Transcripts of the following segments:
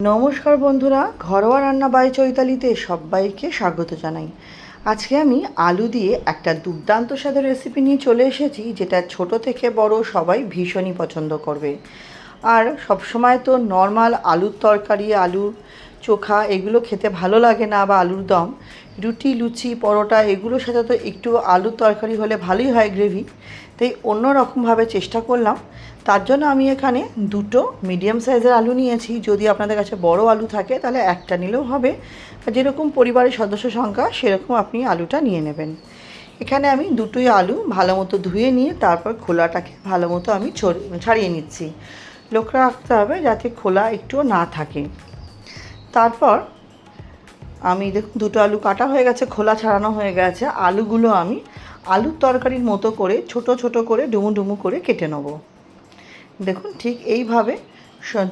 নমস্কার বন্ধুরা, ঘরোয়া রান্না বাই চৈতালিতে সবাইকে স্বাগত জানাই। আজকে আমি আলু দিয়ে একটা দুর্দান্ত স্বাদের রেসিপি নিয়ে চলে এসেছি, যেটা ছোট থেকে বড় সবাই ভীষণই পছন্দ করবে। আর সবসময় তো নর্মাল আলুর তরকারি, আলুর চোখা এগুলো খেতে ভালো লাগে না, বা আলুর দম, রুটি, লুচি, পরোটা এগুলোর সাথে তো একটু আলুর তরকারি হলে ভালোই হয়, গ্রেভি। তাই অন্য রকমভাবে চেষ্টা করলাম। তার জন্য আমি এখানে দুটো মিডিয়াম সাইজের আলু নিয়েছি। যদি আপনাদের কাছে বড় আলু থাকে তাহলে একটা নিলেও হবে, যেরকম পরিবারের সদস্য সংখ্যা সেরকম আপনি আলুটা নিয়ে নেবেন। এখানে আমি দুটোই আলু ভালো মতো ধুয়ে নিয়ে তারপর খোলাটাকে ভালো মতো আমি ছাড়িয়ে নিচ্ছি। লক্ষ্য রাখতে হবে যাতে খোলা একটুও না থাকে। তারপর আমি দেখুন দুটো আলু কাটা হয়ে গেছে, খোলা ছাড়ানো হয়ে গেছে। আলুগুলো আমি আলুর তরকারির মতো করে ছোট ছোট করে ডুমু ডুমু করে কেটে নেব। দেখুন ঠিক এইভাবে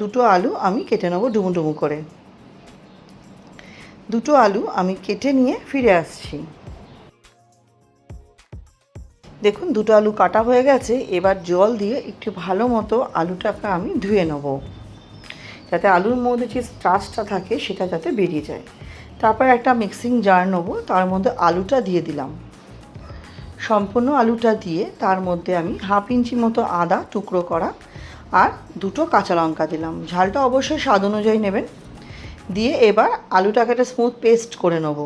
দুটো আলু আমি কেটে নেব ডুমু ডুমু করে। দুটো আলু আমি কেটে নিয়ে ফিরে আসছি। দেখুন দুটো আলু কাটা হয়ে গেছে। এবার জল দিয়ে একটু ভালো মতো আলুটাকে আমি ধুয়ে নেব, যাতে আলুর মধ্যে যে স্টার্চটা থাকে সেটা যাতে বেরিয়ে যায়। তারপর একটা মিক্সিং জার নেব, তার মধ্যে আলুটা দিয়ে দিলাম। সম্পূর্ণ আলুটা দিয়ে তার মধ্যে আমি হাফ ইঞ্চি মতো আদা টুকরো করা আর দুটো কাঁচা লঙ্কা দিলাম। ঝালটা অবশ্যই স্বাদ অনুযায়ী নেবেন। দিয়ে এবার আলুটাকে একটা স্মুথ পেস্ট করে নেব।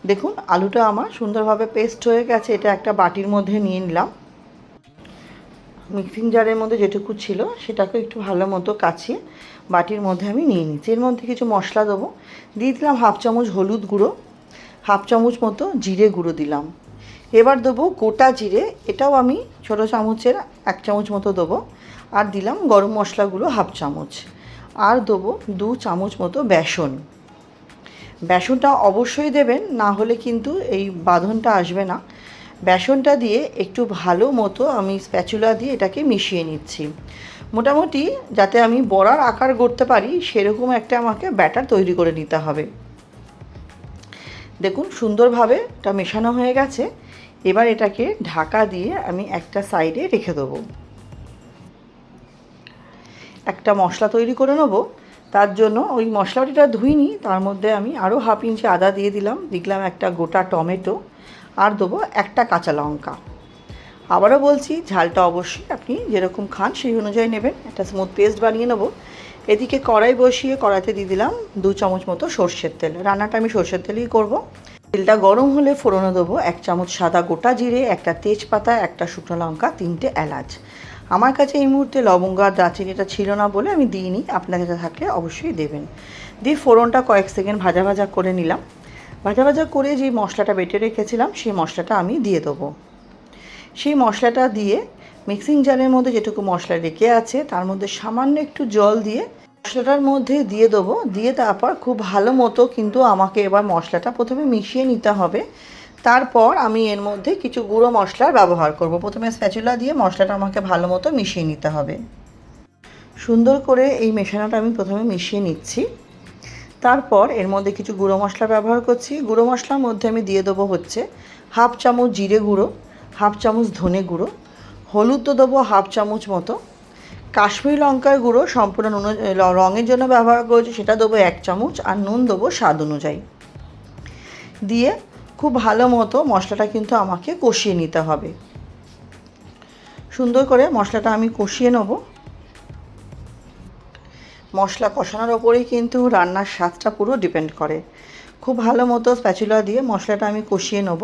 দেখুন আলুটা আমার সুন্দরভাবে পেস্ট হয়ে গেছে। এটা একটা বাটির মধ্যে নিয়ে নিলাম। মিক্সিং জারের মধ্যে যেটুকু ছিল সেটাকে একটু ভালো মতো কাছিয়ে বাটির মধ্যে আমি নিয়ে নিচ্ছি। এর মধ্যে কিছু মশলা দেবো। দিয়ে দিলাম হাফ চামচ হলুদ গুঁড়ো, হাফ চামচ মতো জিরে গুঁড়ো দিলাম। এবার দেবো গোটা জিরে, এটাও আমি ছোটো চামচের 1 চামচ মতো দেবো। আর দিলাম গরম মশলাগুলো হাফ চামচ। আর দেবো 2 চামচ মতো বেসন। বেসনটা অবশ্যই দেবেন, না হলে কিন্তু এই বাঁধনটা আসবে না। বেসনটা দিয়ে একটু ভালো মতো আমি স্প্যাচুলা দিয়ে এটাকে মিশিয়ে নিচ্ছি। মোটামুটি যাতে আমি বড়ার আকার করতে পারি সেরকম একটা আমাকে ব্যাটার তৈরি করে নিতে হবে। দেখুন সুন্দরভাবে এটা মেশানো হয়ে গেছে। এবার এটাকে ঢাকা দিয়ে আমি একটা সাইডে রেখে দেবো। একটা মশলা তৈরি করে নেব। তার জন্য ওই মশলাটা ধুইনি, তার মধ্যে আমি আরও হাফ ইঞ্চি আদা দিয়ে দিলাম একটা গোটা টমেটো, আর দেবো একটা কাঁচা লঙ্কা। আবারও বলছি, ঝালটা অবশ্যই আপনি যেরকম খান সেই অনুযায়ী নেবেন। একটা স্মুথ পেস্ট বানিয়ে নেব। এদিকে কড়াই বসিয়ে কড়াইতে দিয়ে দিলাম 2 চামচ মতো সর্ষের তেল। রান্নাটা আমি সর্ষের তেলেই করব। তেলটা গরম হলে ফোড়নে দেবো 1 চামচ সাদা গোটা জিরে, একটা তেজপাতা, একটা শুকনো লঙ্কা, 3টে এলাচ। আমার কাছে এই মুহূর্তে লবঙ্গ আর দারচিনিটা ছিল না বলে আমি দিইনি, আপনার কাছে থাকলে অবশ্যই দেবেন। দিয়ে ফোড়নটা কয়েক সেকেন্ড ভাজা ভাজা করে নিলাম। ভাজা ভাজা করে যে মশলাটা বেটে রেখেছিলাম সেই মশলাটা আমি দিয়ে দেবো। সেই মশলাটা দিয়ে মিক্সিং জারের মধ্যে যেটুকু মশলা রেখে আছে তার মধ্যে সামান্য একটু জল দিয়ে মশলাটার মধ্যে দিয়ে দেবো। দিয়ে তারপর খুব ভালো মতো কিন্তু আমাকে এবার মশলাটা প্রথমে মিশিয়ে নিতে হবে। তারপর আমি এর মধ্যে কিছু গুঁড়ো মশলার ব্যবহার করব। প্রথমে স্প্যাচুলা দিয়ে মশলাটা আমাকে ভালো মতো মিশিয়ে নিতে হবে। সুন্দর করে এই মেশানোটা আমি প্রথমে মিশিয়ে নিচ্ছি। তারপর এর মধ্যে কিছু গুঁড়ো মশলা ব্যবহার করছি। গুঁড়ো মশলার মধ্যে আমি দিয়ে দেবো হচ্ছে হাফ চামচ জিরে গুঁড়ো, হাফ চামচ ধনে গুঁড়ো, হলুদ তো দেবো হাফ চামচ মতো, কাশ্মীরি লঙ্কার গুঁড়ো সম্পূর্ণ রঙের জন্য ব্যবহার করেছি সেটা দেবো 1 চামচ, আর নুন দেবো স্বাদ অনুযায়ী। দিয়ে খুব ভালো মতো মশলাটা কিন্তু আমাকে কষিয়ে নিতে হবে। সুন্দর করে মশলাটা আমি কষিয়ে নেব। মশলা কষানোর ওপরেই কিন্তু রান্নার স্বাদটা পুরো ডিপেন্ড করে। খুব ভালো মতো স্প্যাচুলা দিয়ে মশলাটা আমি কষিয়ে নেব।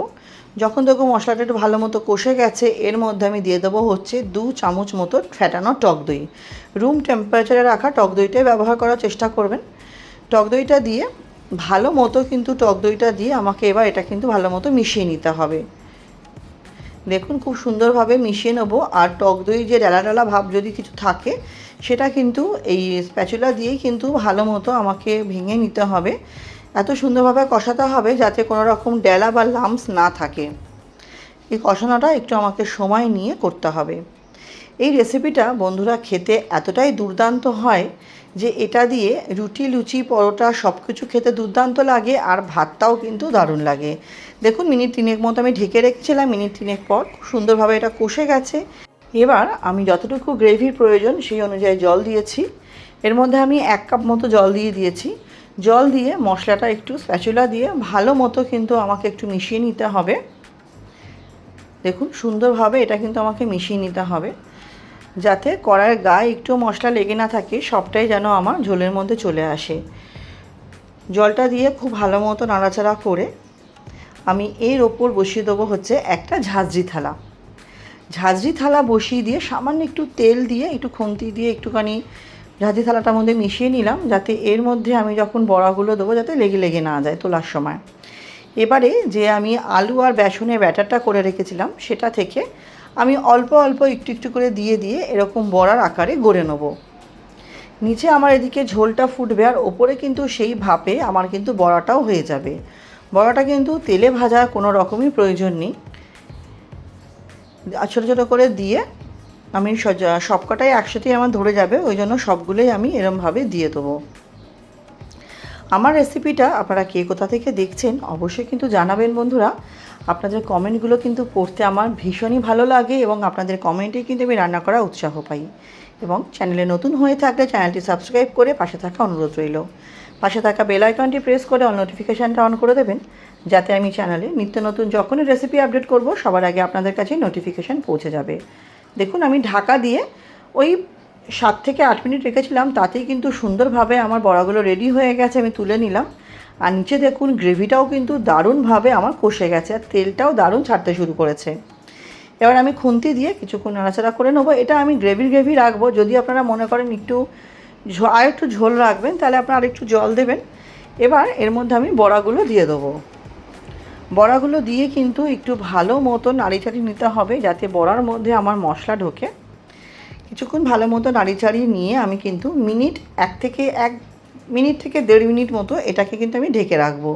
যখন দেখো মশলাটা একটু ভালো মতো কষে গেছে, এর মধ্যে আমি দিয়ে দেবো হচ্ছে 2 চামচ মতো ফ্যাটানো টক দই। রুম টেম্পারেচারে রাখা টক দইটাই ব্যবহার করার চেষ্টা করবেন। টক দইটা দিয়ে ভালো মতো কিন্তু টক দইটা দিয়ে আমাকে এবার এটা কিন্তু ভালো মতো মিশিয়ে নিতে হবে। দেখুন খুব সুন্দরভাবে মিশিয়ে নেব। আর টক দই যে ডালা ডালা ভাব যদি কিছু থাকে সেটা কিন্তু এই স্প্যাচুলা দিয়েই কিন্তু ভালো মতো আমাকে ভেঙে নিতে হবে। এত সুন্দরভাবে কষাতে হবে যাতে কোনো রকম ডেলা বা লাম্পস না থাকে। এই কষানোটা একটু আমাকে সময় নিয়ে করতে হবে। এই রেসিপিটা বন্ধুরা খেতে এতটাই দুর্দান্ত হয় যে এটা দিয়ে রুটি, লুচি, পরোটা সব কিছু খেতে দুর্দান্ত লাগে, আর ভাতটাও কিন্তু দারুণ লাগে। দেখুন মিনিট 3 মতো আমি ঢেকে রেখেছিলাম। মিনিট 3 পর খুব সুন্দরভাবে এটা কষে গেছে। এবার আমি যতটুকু গ্রেভির প্রয়োজন সেই অনুযায়ী জল দিয়েছি। এর মধ্যে আমি 1 কাপ মতো জল দিয়ে দিয়েছি। জল দিয়ে মশলাটা একটু স্প্যাচুলা দিয়ে ভালো মতো কিন্তু আমাকে একটু মিশিয়ে নিতে হবে। দেখুন সুন্দরভাবে এটা কিন্তু আমাকে মিশিয়ে নিতে হবে, যাতে কড়াইয়ের গায়ে একটু মশলা লেগে না থাকে, সবটাই যেন আমার ঝোলের মধ্যে চলে আসে। জলটা দিয়ে খুব ভালো মতো নাড়াচাড়া করে আমি এর ওপর বসিয়ে দেবো হচ্ছে একটা ঝাঁঝরি থালা। ঝাঁঝরি থালা বসিয়ে দিয়ে সামান্য একটু তেল দিয়ে একটু খুন্তি দিয়ে একটুখানি ঝাঁঝরি থালাটার মধ্যে মিশিয়ে নিলাম, যাতে এর মধ্যে আমি যখন বড়াগুলো দেবো যাতে লেগে লেগে না যায় তোলার সময়। এবারে যে আমি আলু আর বেসনের ব্যাটারটা করে রেখেছিলাম সেটা থেকে আমি অল্প অল্প একটু একটু করে দিয়ে দিয়ে এরকম বড়ার আকারে গড়ে নেব। নিচে আমার এদিকে ঝোলটা ফুটবে আর ওপরে কিন্তু সেই ভাপে আমার কিন্তু বড়াটাও হয়ে যাবে। বড়াটা কিন্তু তেলে ভাজার কোনো রকমই প্রয়োজন নেই। ছোটো ছোটো করে দিয়ে আমি সবকটাই একসাথেই আমার ধরে যাবে, ওই জন্য সবগুলোই আমি এরমভাবে দিয়ে দেবো। আমার রেসিপিটা আপনারা কে কোথা থেকে দেখছেন অবশ্যই কিন্তু জানাবেন বন্ধুরা। আপনাদের কমেন্টগুলো কিন্তু পড়তে আমার ভীষণই ভালো লাগে এবং আপনাদের কমেন্টেই কিন্তু আমি রান্না করার উৎসাহ পাই। এবং চ্যানেলে নতুন হয়ে থাকলে চ্যানেলটি সাবস্ক্রাইব করে পাশে থাকা অনুরোধ রইল। পাশে থাকা বেল আইকনটি প্রেস করে অল নোটিফিকেশানটা অন করে দেবেন, যাতে আমি চ্যানেলে নিত্য নতুন যখনই রেসিপি আপডেট করব সবার আগে আপনাদের কাছে নোটিফিকেশান পৌঁছে যাবে। দেখুন আমি ঢাকা দিয়ে ওই 7 থেকে 8 মিনিট রেখেছিলাম, তাতেই কিন্তু সুন্দরভাবে আমার বড়াগুলো রেডি হয়ে গেছে। আমি তুলে নিলাম। আর নিচে দেখুন গ্রেভিটাও কিন্তু দারুণভাবে আমার কষে গেছে আর তেলটাও দারুণ ছাড়তে শুরু করেছে। এবার আমি খুন্তি দিয়ে কিছুক্ষণ নাড়াচাড়া করে নেবো। এটা আমি গ্রেভি রাখবো। যদি আপনারা মনে করেন একটু আর একটু ঝোল রাখবেন তাহলে আপনারা আরেকটু জল দেবেন। এবার এর মধ্যে আমি বড়াগুলো দিয়ে দেবো। বড়াগুলো দিয়ে কিন্তু একটু ভালো মতো নাড়িচাড়ি নিতে হবে, যাতে বড়ার মধ্যে আমার মশলা ঢোকে। কিছুক্ষণ ভালো মতো নাড়িচাড়িয়ে নিয়ে আমি কিন্তু 1 থেকে 1.5 মিনিট মতো এটাকে কিন্তু আমি ঢেকে রাখবো,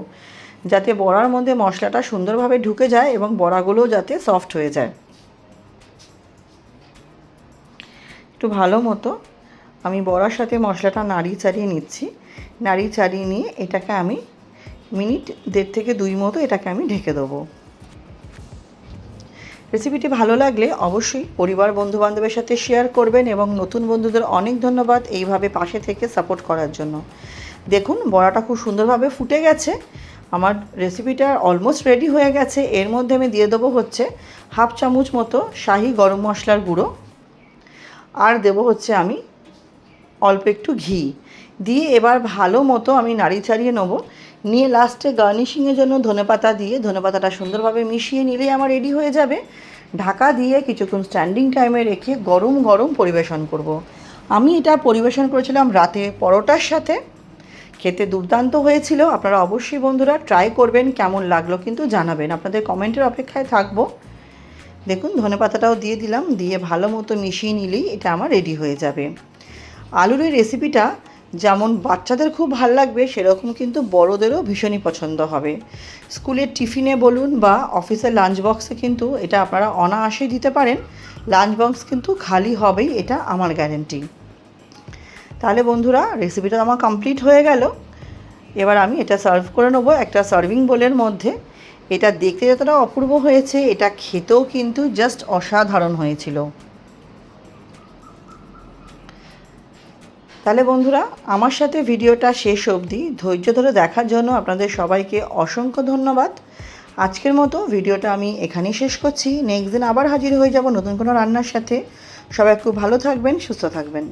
যাতে বড়ার মধ্যে মশলাটা সুন্দরভাবে ঢুকে যায় এবং বড়াগুলোও যাতে সফট হয়ে যায়। একটু ভালো মতো আমি বড়ার সাথে মশলাটা নাড়িয়ে নিচ্ছি। নাড়িয়ে নিয়ে এটাকে আমি 1.5 থেকে 2 মতো এটাকে আমি ঢেকে দেবো। রেসিপিটি ভালো লাগলে অবশ্যই পরিবার বন্ধুবান্ধবের সাথে শেয়ার করবেন এবং নতুন বন্ধুদের অনেক ধন্যবাদ এইভাবে পাশে থেকে সাপোর্ট করার জন্য। দেখুন বড়াটা খুব সুন্দরভাবে ফুটে গেছে। আমার রেসিপিটা অলমোস্ট রেডি হয়ে গেছে। এর মধ্যে আমি দিয়ে দেবো হচ্ছে 1/2 চামচ মতো শাহি গরম মশলার গুঁড়ো, আর দেবো হচ্ছে আমি অল্প একটু ঘি দিয়ে এবার ভালো মতো আমি নাড়িয়ে নেবো। নিয়ে লাস্টে গার্নিশিংয়ের জন্য ধনেপাতা দিয়ে ধনেপাতাটা সুন্দরভাবে মিশিয়ে নিলেই আমার রেডি হয়ে যাবে। ঢাকা দিয়ে কিছুক্ষণ স্ট্যান্ডিং টাইমে রেখে গরম গরম পরিবেশন করব। আমি এটা পরিবেশন করেছিলাম রাতে পরোটার সাথে, খেতে দুর্দান্ত হয়েছিল। আপনারা অবশ্যই বন্ধুরা ট্রাই করবেন, কেমন লাগলো কিন্তু জানাবেন। আপনাদের কমেন্টের অপেক্ষায় থাকবো। দেখুন ধনেপাতাটাও দিয়ে দিলাম, দিয়ে ভালো মতো মিশিয়ে নিলেই এটা আমার রেডি হয়ে যাবে। আলুর এই রেসিপিটা যেমন বাচ্চাদের খুব ভালো লাগবে, সেরকম কিন্তু বড়োদেরও ভীষণই পছন্দ হবে। স্কুলের টিফিনে বলুন বা অফিসের লাঞ্চ বক্সে কিন্তু এটা আপনারা অনায়াসেই দিতে পারেন। লাঞ্চ বক্স কিন্তু খালি হবেই, এটা আমার গ্যারেন্টি। তাহলে বন্ধুরা রেসিপিটা আমার কমপ্লিট হয়ে গেল। এবার আমি এটা সার্ভ করে নেবো একটা সার্ভিং বোলের মধ্যে। এটা দেখতে যতটা অপূর্ব হয়েছে, এটা খেতেও কিন্তু জাস্ট অসাধারণ হয়েছিল। তাহলে বন্ধুরা আমার সাথে ভিডিওটা শেষ অবধি ধৈর্য ধরে দেখার জন্য আপনাদের সবাইকে অসংখ্য ধন্যবাদ। আজকের মতো ভিডিওটা আমি এখানেই শেষ করছি। নেক্সট দিন আবার হাজির হয়ে যাব নতুন কোনো রান্নার সাথে। সবাই খুব ভালো থাকবেন, সুস্থ থাকবেন।